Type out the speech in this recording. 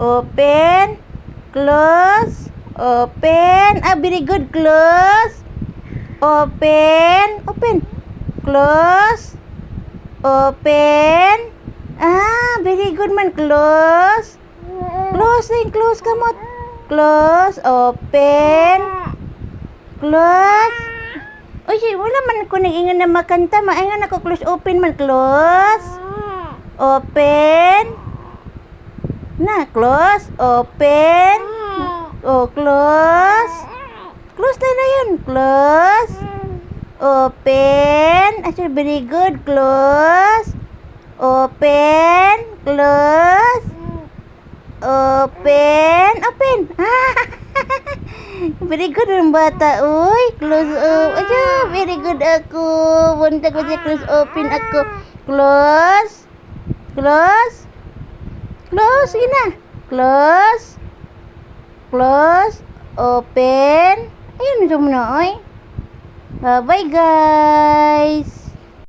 Open. Close. Open. Very good. Close. Open. Open. Close. Open. Very good man. Close. Close kamot. Close. Open. Close. Uy, wala man ko nag-ingan na makanta. Maingan ako. Close. Open man. Close. Open. Close. Open. Close. Close na yun. Close. Open. Very good. Close. Open. Close. Open. Very good ang bata. Uy, close. Very good ako. Buntag ko siya. Close. Open ako. Close. Close. Close. Sige na. Close. Close. Open. Ayun, ito mo na, oy. Bye, guys.